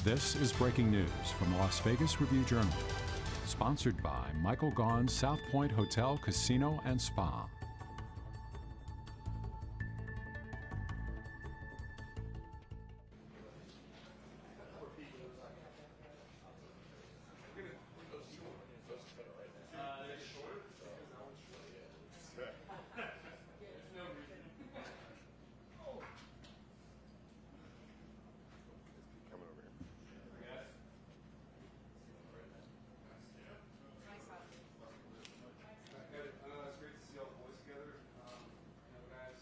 This is breaking news from Las Vegas Review-Journal, sponsored by Michael Gaughan's South Point Hotel, Casino, and Spa. It's great to see all the boys together. Guys,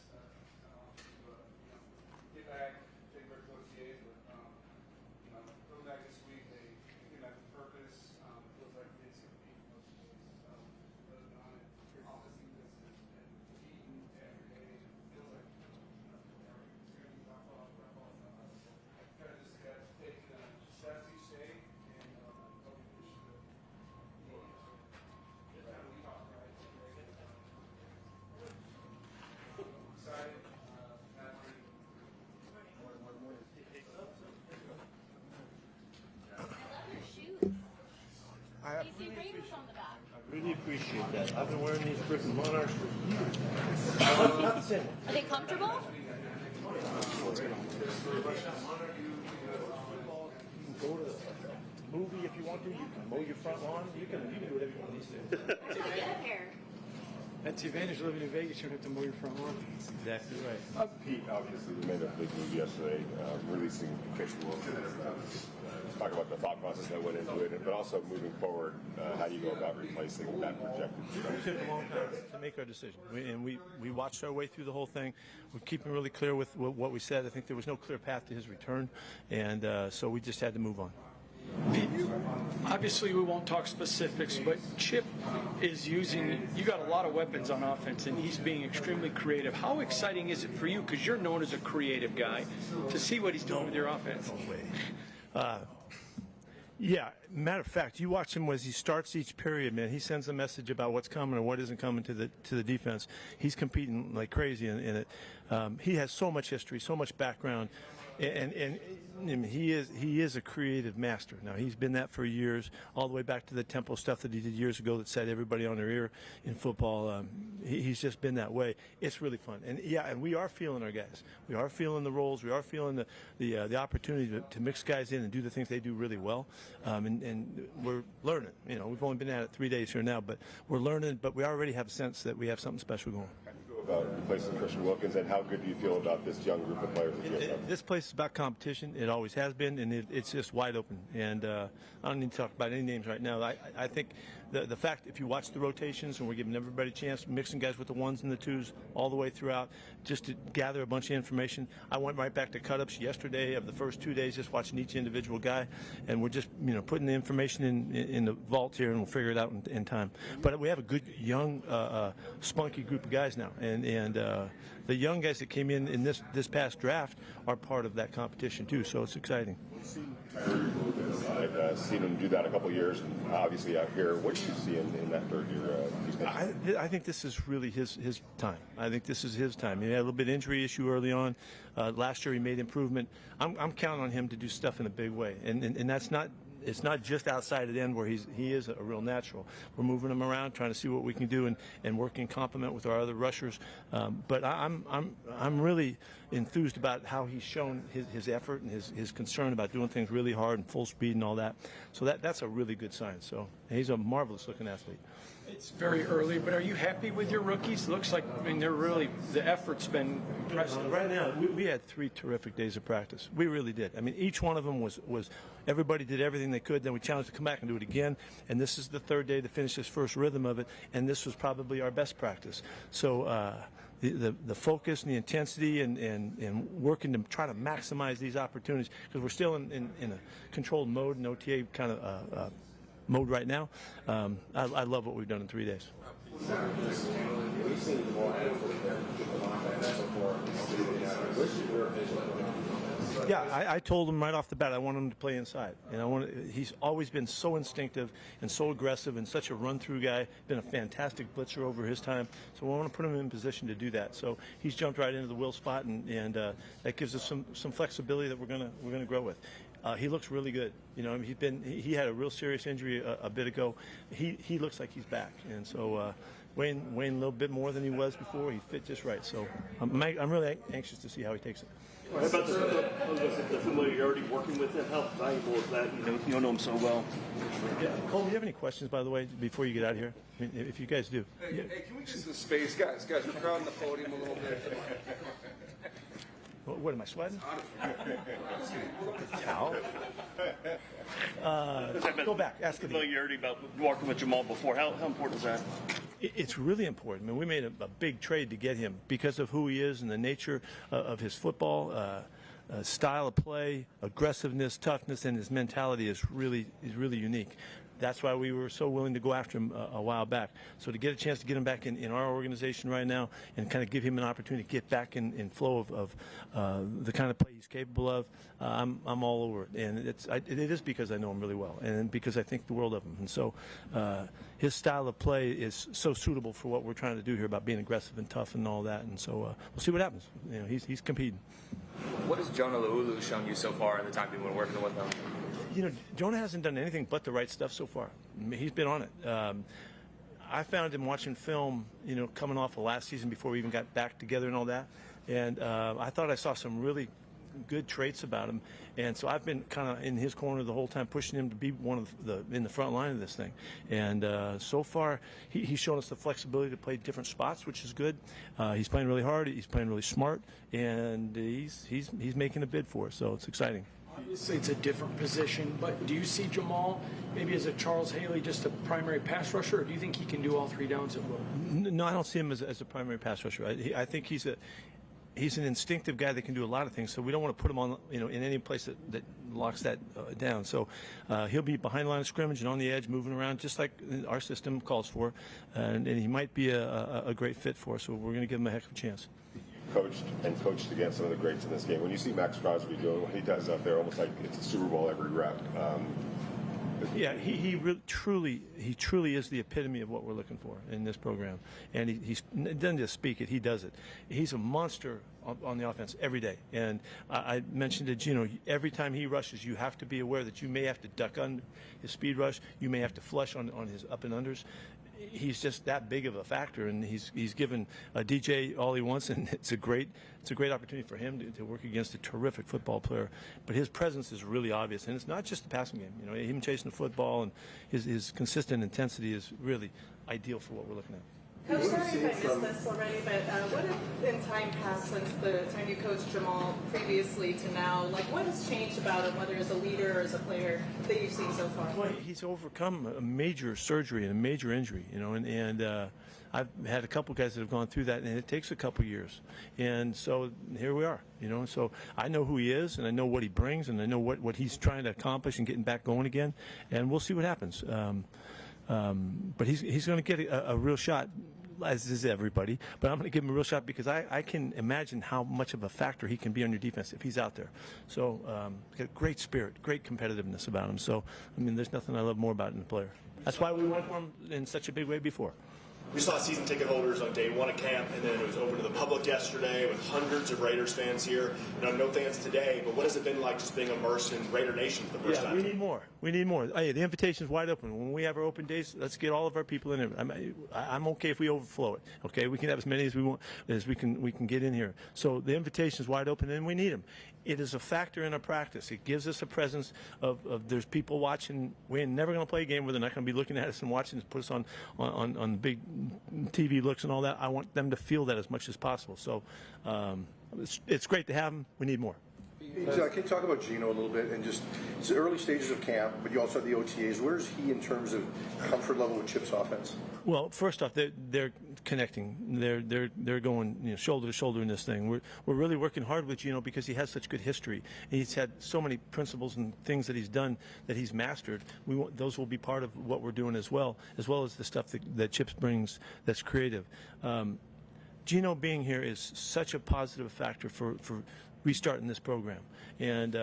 get back, take their OTAs, but coming back this week, they came back with purpose. Feels like it's going to be most boys. Your office defense and team every day. Feels like it's going to be rough off. Kind of just got to take steps each day and focus. We talk, right? Excited. I love your shoes. AC Raiders on the back. I really appreciate that. I've been wearing these freaking Monarchs for years. Not the same one. Are they comfortable? You can go to the movie if you want to. You can mow your front lawn. You can do whatever you want these days. Where'd you get a pair? That's the advantage of living in Vegas. You don't have to mow your front lawn. Exactly right. Pete, obviously, we made a big move yesterday, releasing Christian Wilkins. Talk about the thought process that went into it, but also moving forward, how do you go about replacing that projected We took a long time to make our decision, we watched our way through the whole thing. We're keeping really clear with what we said. I think there was no clear path to his return, and so we just had to move on. Pete, obviously we won't talk specifics, but Chip is using, you got a lot of weapons on offense, and he's being extremely creative. How exciting is it for you, because you're known as a creative guy, to see what he's doing with your offense? No way. Yeah, matter of fact, you watch him as he starts each period, man. He sends a message about what's coming and what isn't coming to the defense. He's competing like crazy in it. He has so much history, so much background, and he is a creative master. Now, he's been that for years, all the way back to the tempo stuff that he did years ago that set everybody on their ear in football. He's just been that way. It's really fun, and we are feeling our guys. We are feeling the roles. We are feeling the opportunity to mix guys in and do the things they do really well. And we're learning. We've only been at it 3 days here now, but we're learning. But we already have a sense that we have something special going. How do you go about replacing Christian Wilkins, and how good do you feel about this young group of players that you have? This place is about competition. It always has been, and it's just wide open. And I don't need to talk about any names right now. I think the fact, if you watch the rotations, and we're giving everybody a chance, mixing guys with the ones and the twos all the way throughout, just to gather a bunch of information. I went right back to cut-ups yesterday of the first 2 days, just watching each individual guy, and we're just putting the information in the vault here, and we'll figure it out in time. But we have a good young, spunky group of guys now, and the young guys that came in this past draft are part of that competition too. So it's exciting. I've seen him do that a couple of years, and obviously out here. What do you see in that third year? I think this is really his time. I think this is his time. He had a little bit of injury issue early on. Last year he made improvement. I'm counting on him to do stuff in a big way, and that's not. It's not just outside of the end where he is a real natural. We're moving him around, trying to see what we can do, and working complement with our other rushers. But I'm really enthused about how he's shown his effort and his concern about doing things really hard and full speed and all that. So that's a really good sign. So he's a marvelous looking athlete. It's very early, but are you happy with your rookies? Looks like, they're really, the effort's been impressive. Right now, we had 3 terrific days of practice. We really did. Each one of them was everybody did everything they could. Then we challenged to come back and do it again. And this is the 3rd day to finish this first rhythm of it. And this was probably our best practice. So the focus and the intensity and working to try to maximize these opportunities, because we're still in a controlled mode, an OTA kind of mode right now. I love what we've done in 3 days. Yeah, I told him right off the bat I want him to play inside. He's always been so instinctive and so aggressive and such a run-through guy. Been a fantastic blitzer over his time. So we want to put him in position to do that. So he's jumped right into the will spot, and that gives us some flexibility that we're gonna grow with. He looks really good. You know, he had a real serious injury a bit ago. He looks like he's back, and so Wayne a little bit more than he was before. He fit just right. So I'm really anxious to see how he takes it. What about the familiarity working with him? How valuable is that? You know him so well. Yeah. Cole, do you have any questions, by the way, before you get out of here? I mean, if you guys do. Hey, can we get some space, guys? Guys, we're crowding the podium a little bit. What am I sweating? Towel. Go back. Ask the Familiarity about working with Jamal before. How important is that? It's really important. I mean, we made a big trade to get him because of who he is and the nature of his football, style of play, aggressiveness, toughness, and his mentality is really unique. That's why we were so willing to go after him a while back. So to get a chance to get him back in our organization right now and kind of give him an opportunity to get back in flow of the kind of play he's capable of, I'm all over it. And it is because I know him really well and because I think the world of him. And so his style of play is so suitable for what we're trying to do here about being aggressive and tough and all that. And so we'll see what happens. You know, he's competing. What has Jonah Laulu shown you so far in the time you've been working with him? You know, Jonah hasn't done anything but the right stuff so far. I mean, he's been on it. I found him watching film, you know, coming off of last season before we even got back together and all that. And I thought I saw some really good traits about him. And so I've been kind of in his corner the whole time, pushing him to be one of in the front line of this thing. And so far, he's shown us the flexibility to play different spots, which is good. He's playing really hard. He's playing really smart, and he's making a bid for us. So it's exciting. Obviously, it's a different position, but do you see Jamal maybe as a Charles Haley, just a primary pass rusher, or do you think he can do all three downs at will? No, I don't see him as a primary pass rusher. I think he's an instinctive guy that can do a lot of things. So we don't want to put him on, you know, in any place that locks that down. So he'll be behind the line of scrimmage and on the edge, moving around, just like our system calls for. And he might be a great fit for us. So we're going to give him a heck of a chance. Coached against some of the greats in this game. When you see Max Crosby doing what he does up there, almost like it's a Super Bowl every rep. Yeah, he truly is the epitome of what we're looking for in this program. And he doesn't just speak it; he does it. He's a monster on the offense every day. And I mentioned to Gino, every time he rushes, you have to be aware that you may have to duck on his speed rush, you may have to flush on his up and unders. He's just that big of a factor, and he's given DJ all he wants, and it's a great opportunity for him to work against a terrific football player. But his presence is really obvious, and it's not just the passing game. You know, him chasing the football and his consistent intensity is really ideal for what we're looking at. Coach, sorry if I missed this already, but what have in time passed since the time you coached Jamal previously to now? Like, what has changed about him, whether as a leader or as a player, that you've seen so far? Well, he's overcome a major surgery and a major injury, you know, and I've had a couple guys that have gone through that, and it takes a couple years. And so here we are, you know. So I know who he is, and I know what he brings, and I know what he's trying to accomplish and getting back going again. And we'll see what happens. But he's going to get a real shot, as is everybody. But I'm going to give him a real shot because I can imagine how much of a factor he can be on your defense if he's out there. So he's got great spirit, great competitiveness about him. So, I mean, there's nothing I love more about in a player. That's why we went for him in such a big way before. We saw season ticket holders on day one of camp, and then it was open to the public yesterday with hundreds of Raiders fans here. You know, no fans today, but what has it been like just being immersed in Raider Nation for the first time? We need more. We need more. Hey, the invitation's wide open. When we have our open days, let's get all of our people in there. I'm okay if we overflow it. Okay, we can have as many as we want, as we can get in here. So the invitation's wide open, and we need them. It is a factor in our practice. It gives us a presence of there's people watching. We're never going to play a game where they're not going to be looking at us and watching us, put us on big TV looks and all that. I want them to feel that as much as possible. So it's great to have them. We need more. Can you talk about Gino a little bit and just it's the early stages of camp, but you also have the OTAs. Where's he in terms of comfort level with Chip's offense? Well, first off, they're connecting. They're going shoulder to shoulder in this thing. We're really working hard with Gino because he has such good history. He's had so many principles and things that he's done that he's mastered. Those will be part of what we're doing as well as the stuff that Chips brings that's creative. Gino being here is such a positive factor for restarting this program. And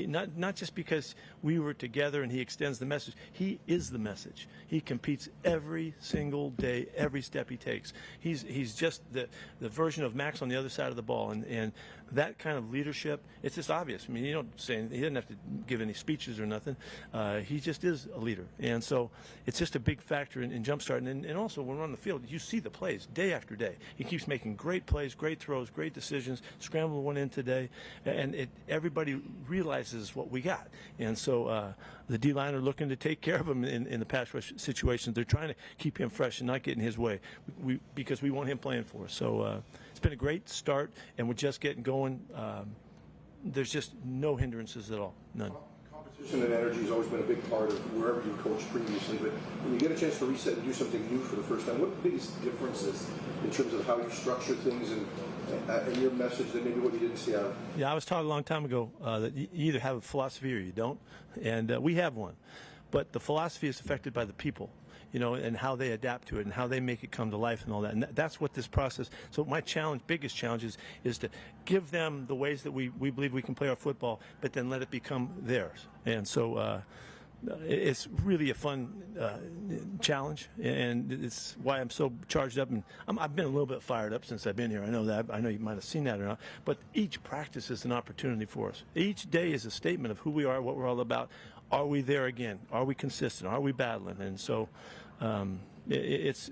not just because we were together and he extends the message. He is the message. He competes every single day, every step he takes. He's just the version of Max on the other side of the ball. And that kind of leadership, it's just obvious. I mean, you don't say he doesn't have to give any speeches or nothing. He just is a leader. And so it's just a big factor in jumpstarting. And also when we're on the field, you see the plays day after day. He keeps making great plays, great throws, great decisions. Scrambled one in today, and everybody realizes what we got. And so the D-line are looking to take care of him in the pass rush situations. They're trying to keep him fresh and not get in his way because we want him playing for us. So it's been a great start, and we're just getting going. There's just no hindrances at all, none. Competition and energy has always been a big part of wherever you coached previously, but when you get a chance to reset and do something new for the first time, what are the biggest differences in terms of how you structure things and your message that maybe what you didn't see out? Yeah, I was taught a long time ago that you either have a philosophy or you don't, and we have one. But the philosophy is affected by the people, and how they adapt to it and how they make it come to life and all that. And that's what this process. So my biggest challenge is to give them the ways that we believe we can play our football, but then let it become theirs. And so it's really a fun challenge, and it's why I'm so charged up. And I've been a little bit fired up since I've been here. I know that. I know you might have seen that or not. But each practice is an opportunity for us. Each day is a statement of who we are, what we're all about. Are we there again? Are we consistent? Are we battling? And so it's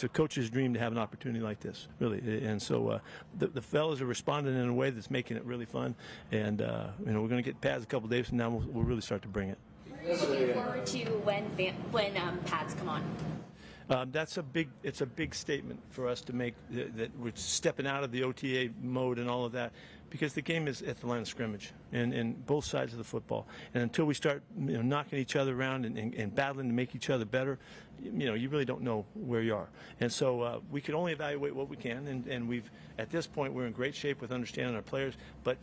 a coach's dream to have an opportunity like this, really. And so the fellas are responding in a way that's making it really fun. And we're going to get pads a couple days from now. We'll really start to bring it. What are you looking forward to when pads come on? It's a big statement for us to make that we're stepping out of the OTA mode and all of that, because the game is at the line of scrimmage and both sides of the football. And until we start knocking each other around and battling to make each other better, you really don't know where you are. And so we can only evaluate what we can. And we've at this point we're in great shape with understanding our players, but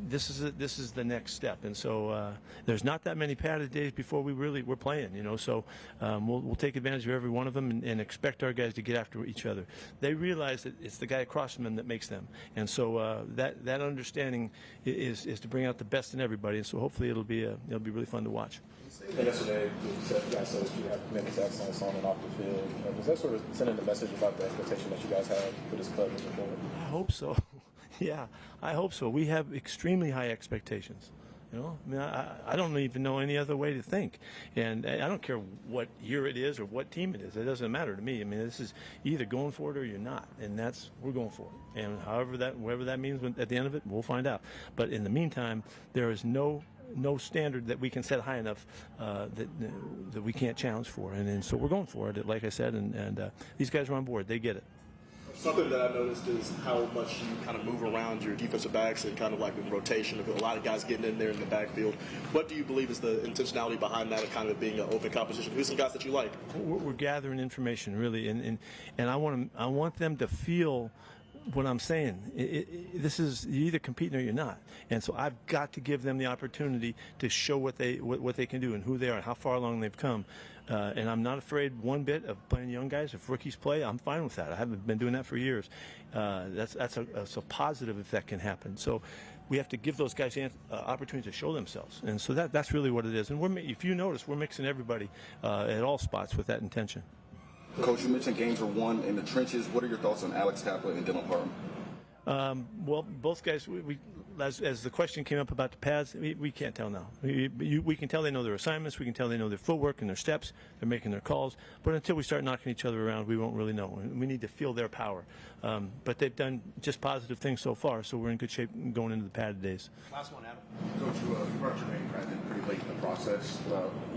this is the next step, and so there's not that many padded days before we're playing, So we'll take advantage of every one of them and expect our guys to get after each other. They realize that it's the guy across from them that makes them, and so that understanding is to bring out the best in everybody. And so hopefully it'll be really fun to watch. Yesterday, you guys said that you have commitment to excellence on and off the field. Was that sort of sending a message about the expectation that you guys have for this club moving forward? I hope so. Yeah, I hope so. We have extremely high expectations. I don't even know any other way to think. And I don't care what year it is or what team it is. It doesn't matter to me. I mean, this is either going for it or you're not. And we're going for it. And whatever that means at the end of it, we'll find out. But in the meantime, there is no standard that we can set high enough that we can't challenge for. And so we're going for it, like I said. And these guys are on board. They get it. Something that I've noticed is how much you kind of move around your defensive backs and kind of like in rotation. A lot of guys getting in there in the backfield. What do you believe is the intentionality behind that, of kind of being an open competition? Who's some guys that you like? We're gathering information, really, and I want them to feel what I'm saying. This is, you're either competing or you're not, and so I've got to give them the opportunity to show what they can do and who they are and how far along they've come. And I'm not afraid one bit of playing young guys. If rookies play, I'm fine with that. I haven't been doing that for years. That's a positive if that can happen. So we have to give those guys opportunity to show themselves. And so that's really what it is. And if you notice, we're mixing everybody at all spots with that intention. Coach, you mentioned games were won in the trenches. What are your thoughts on Alex Kaplan and Dylan Parham? Well, both guys, as the question came up about the pads, we can't tell now. We can tell they know their assignments. We can tell they know their footwork and their steps. They're making their calls. But until we start knocking each other around, we won't really know. We need to feel their power. But they've done just positive things so far, so we're in good shape going into the padded days. Last one, Adam. Coach, you brought Jermaine Pratt in pretty late in the process.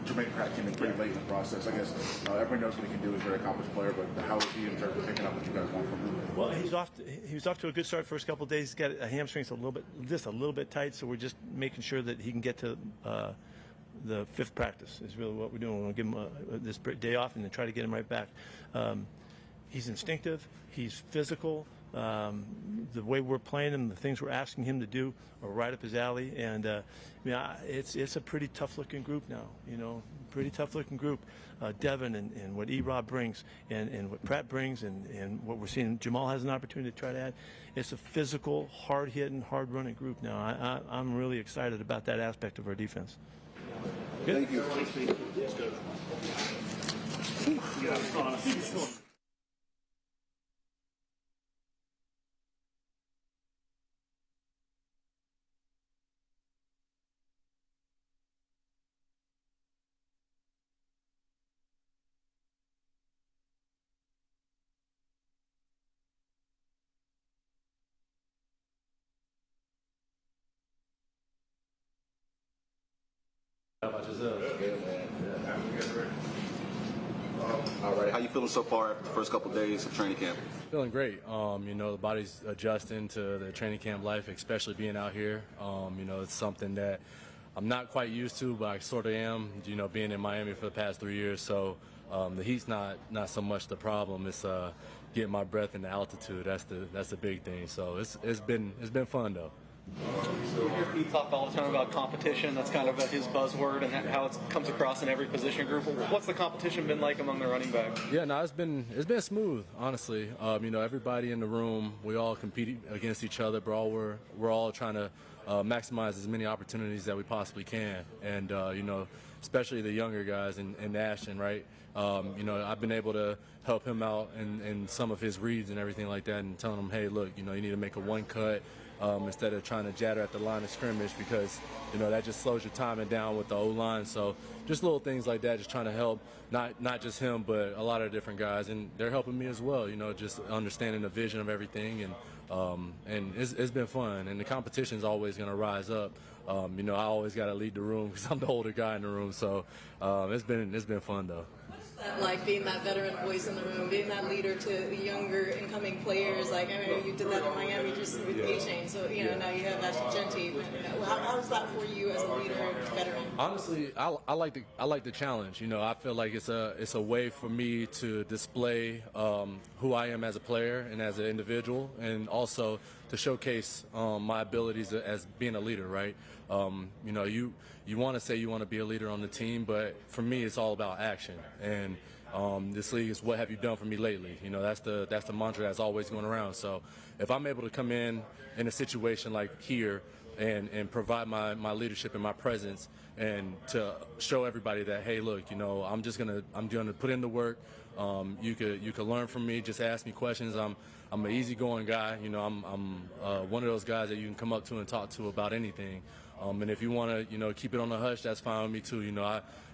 Jermaine Pratt came in pretty late in the process. I guess everybody knows what he can do. He's a very accomplished player, but how is he in terms of picking up what you guys want from him? Well, he was off to a good start first couple of days. He's got a hamstring just a little bit tight, so we're just making sure that he can get to the fifth practice is really what we're doing. We're going to give him this day off and then try to get him right back. He's instinctive. He's physical. The way we're playing him, the things we're asking him to do are right up his alley. And it's a pretty tough-looking group now, pretty tough-looking group. Devin and what E-Rob brings and what Pratt brings and what we're seeing Jamal has an opportunity to try to add. It's a physical, hard-hitting, hard-running group now. I'm really excited about that aspect of our defense. Good. Thank you. How about yourself? Good, man. All right, how you feeling so far after the first couple of days of training camp? Feeling great. The body's adjusting to the training camp life, especially being out here. It's something that I'm not quite used to, but I sort of am, being in Miami for the past 3 years. So the heat's not so much the problem. It's getting my breath in the altitude. That's the big thing. So it's been fun, though. We hear Pete talk all the time about competition. That's kind of his buzzword and how it comes across in every position group. What's the competition been like among the running backs? Yeah, no, it's been smooth, honestly. Everybody in the room, we all compete against each other, but we're all trying to maximize as many opportunities that we possibly can. And especially the younger guys in Ashton, right? I've been able to help him out in some of his reads and everything like that, and telling him, hey, look, you need to make a one cut. Instead of trying to jatter at the line of scrimmage, because that just slows your timing down with the O-line. So just little things like that, just trying to help not just him, but a lot of different guys, and they're helping me as well. Just understanding the vision of everything, and it's been fun. And the competition's always going to rise up. I always got to lead the room because I'm the older guy in the room. So it's been fun though. Like being that veteran voice in the room, being that leader to the younger incoming players. Like I know you did that in Miami just with A-Chain, so now you have Ashton Genty. How's that for you as a leader, veteran? Honestly, I like the challenge. I feel like it's a way for me to display who I am as a player and as an individual, and also to showcase my abilities as being a leader. Right? You want to say you want to be a leader on the team, but for me, it's all about action. And this league is what have you done for me lately? That's the mantra that's always going around. So if I'm able to come in a situation like here and provide my leadership and my presence, and to show everybody that, hey, look, I'm going to put in the work. You could learn from me. Just ask me questions. I'm an easygoing guy. I'm one of those guys that you can come up to and talk to about anything. And if you want to, keep it on the hush, that's fine with me too.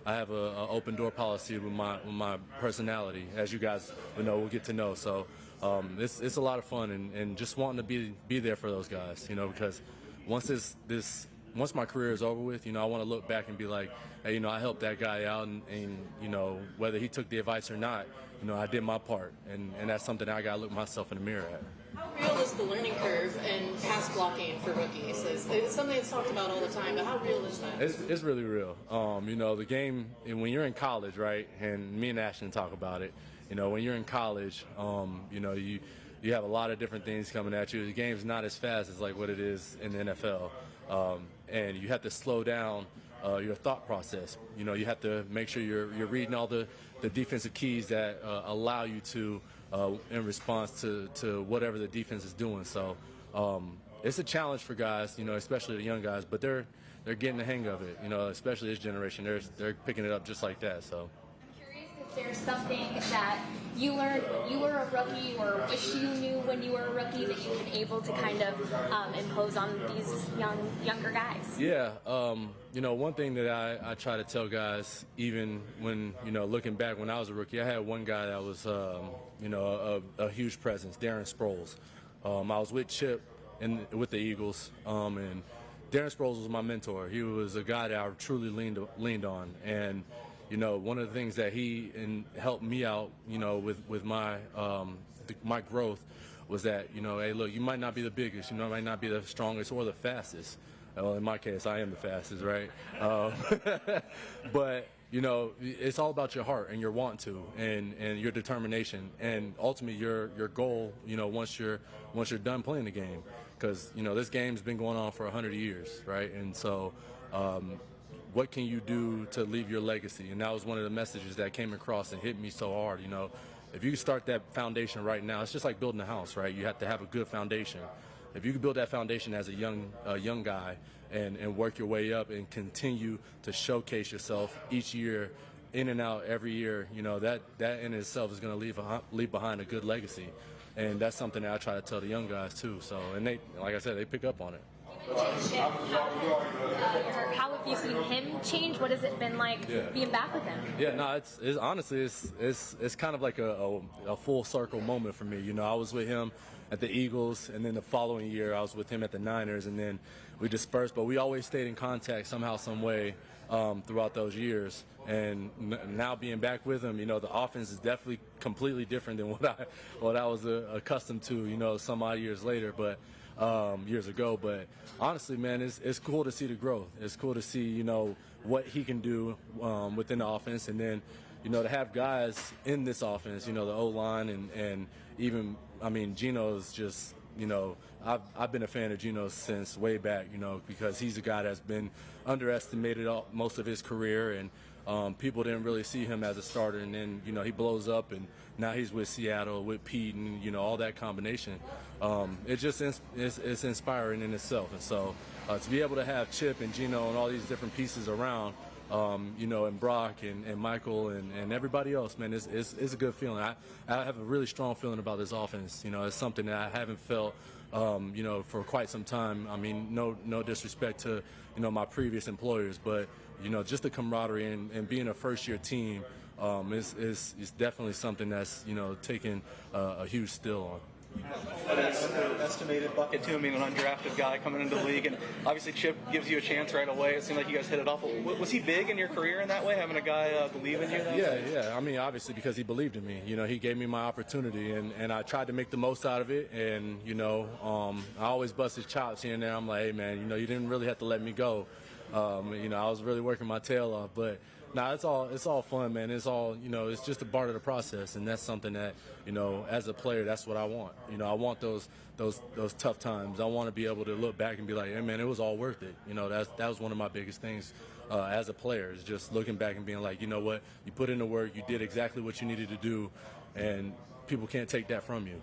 I have an open door policy with my personality, as you guys will get to know. So it's a lot of fun, and just wanting to be there for those guys, because once my career is over with, I want to look back and be like, hey, I helped that guy out, and whether he took the advice or not, I did my part, and that's something I got to look myself in the mirror at. How real is the learning curve and pass blocking for rookies? It's something that's talked about all the time, but how real is that? It's really real. The game, when you're in college, right, and me and Ashton talk about it, when you're in college, you have a lot of different things coming at you. The game's not as fast as like what it is in the NFL. And you have to slow down your thought process. You have to make sure you're reading all the defensive keys that allow you to, in response to whatever the defense is doing. So it's a challenge for guys, especially the young guys, but they're getting the hang of it. Especially this generation, they're picking it up just like that. So. If there's something that you learned when you were a rookie or wish you knew when you were a rookie that you've been able to kind of impose on these younger guys? Yeah, one thing that I try to tell guys, even when, looking back when I was a rookie, I had one guy that was, a huge presence, Darren Sproles. I was with Chip with the Eagles, and Darren Sproles was my mentor. He was a guy that I truly leaned on, and one of the things that he helped me out, with my my growth was that, hey, look, you might not be the biggest, might not be the strongest or the fastest. Well, in my case, I am the fastest, right? But you know, it's all about your heart and your want to and your determination and ultimately your goal, you know, once you're done playing the game. Because, you know, this game's been going on for 100 years, right? And so what can you do to leave your legacy? And that was one of the messages that came across and hit me so hard, you know. If you start that foundation right now, it's just like building a house, right? You have to have a good foundation. If you can build that foundation as a young guy and work your way up and continue to showcase yourself each year, in and out every year, you know, that in itself is going to leave behind a good legacy. And that's something that I try to tell the young guys too. So, and they, like I said, they pick up on it. How have you seen him change? What has it been like being back with him? Yeah, no, it's honestly it's kind of like a full circle moment for me. You know, I was with him at the Eagles, and then the following year I was with him at the Niners, and then we dispersed, but we always stayed in contact somehow, some way throughout those years. And now being back with him, you know, the offense is definitely completely different than what I was accustomed to, you know, some odd years later, but years ago. But honestly, man, it's cool to see the growth. It's cool to see, you know, what he can do within the offense, and then, you know, to have guys in this offense, you know, the O-line and even, I mean, Geno's just, you know, I've been a fan of Geno since way back, you know, because he's a guy that's been underestimated most of his career, and people didn't really see him as a starter, and then, you know, he blows up, and now he's with Seattle, with Pete, and, you know, all that combination. It just it's inspiring in itself. And so to be able to have Chip and Geno and all these different pieces around, you know, and Brock and Michael and everybody else, man, it's a good feeling. I have a really strong feeling about this offense. You know, it's something that I haven't felt, you know, for quite some time. I mean, no disrespect to, you know, my previous employers, but, you know, just the camaraderie and being a first-year team is definitely something that's, you know, taking a huge still on. An estimated bucket to him, being an undrafted guy coming into the league, and obviously Chip gives you a chance right away. It seemed like you guys hit it off. Was he big in your career in that way, having a guy believe in you? Yeah. I mean, obviously because he believed in me. You know, he gave me my opportunity, and I tried to make the most out of it. And, you know, I always bust his chops here and there. I'm like, hey, man, you know, you didn't really have to let me go. You know, I was really working my tail off, but. Nah, it's all fun, man. It's all, you know, it's just a part of the process, and that's something that, you know, as a player, that's what I want. You know, I want those tough times. I want to be able to look back and be like, hey, man, it was all worth it. You know, that was one of my biggest things as a player, is just looking back and being like, you know what, you put in the work, you did exactly what you needed to do, and people can't take that from you.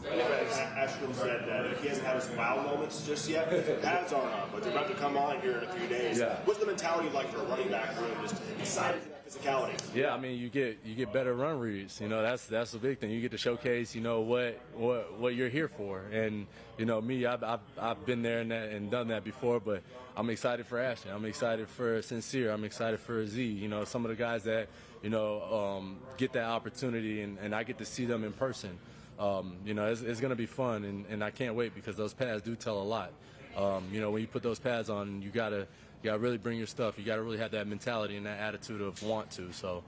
Ashton said that he hasn't had his wow moments just yet. The pads aren't on, but they're about to come on here in a few days. Yeah. What's the mentality like for a running back room, just excited for that physicality? Yeah, I mean, you get better run reads. You know, that's the big thing. You get to showcase, you know, what you're here for. And, you know, me, I've been there and done that before, but I'm excited for Ashton. I'm excited for Sincere. I'm excited for Z. You know, some of the guys that, you know, get that opportunity, and I get to see them in person. You know, it's going to be fun, and I can't wait, because those pads do tell a lot. You know, when you put those pads on, you gotta really bring your stuff. You gotta really have that mentality and that attitude of want to. So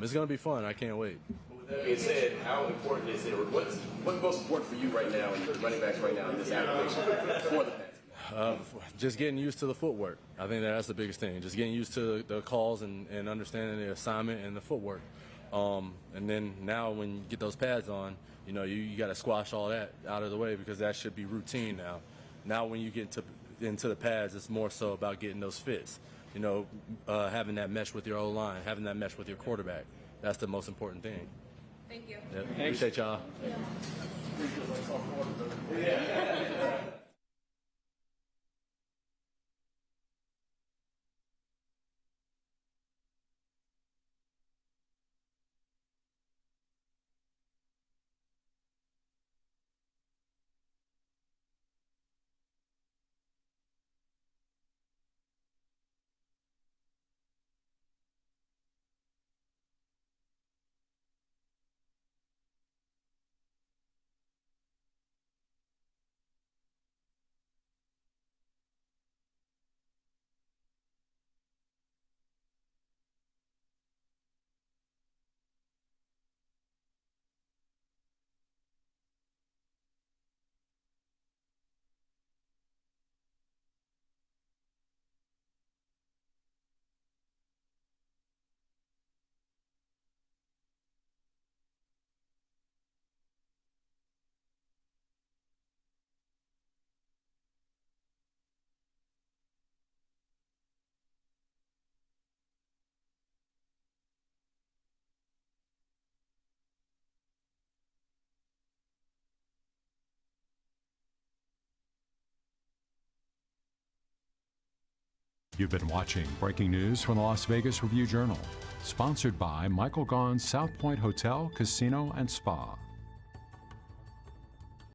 it's going to be fun. I can't wait. With that being said, how important is it, or what's most important for you right now, and your running backs right now in this application for the pads? Just getting used to the footwork. I think that's the biggest thing. Just getting used to the calls and understanding the assignment and the footwork. And then now when you get those pads on, you know, you got to squash all that out of the way, because that should be routine now. Now when you get into the pads, it's more so about getting those fits. You know, having that mesh with your O-line, having that mesh with your quarterback. That's the most important thing. Thank you. Yep. Appreciate y'all. You've been watching breaking news from the Las Vegas Review-Journal, sponsored by Michael Gaughan's South Point Hotel, Casino, and Spa.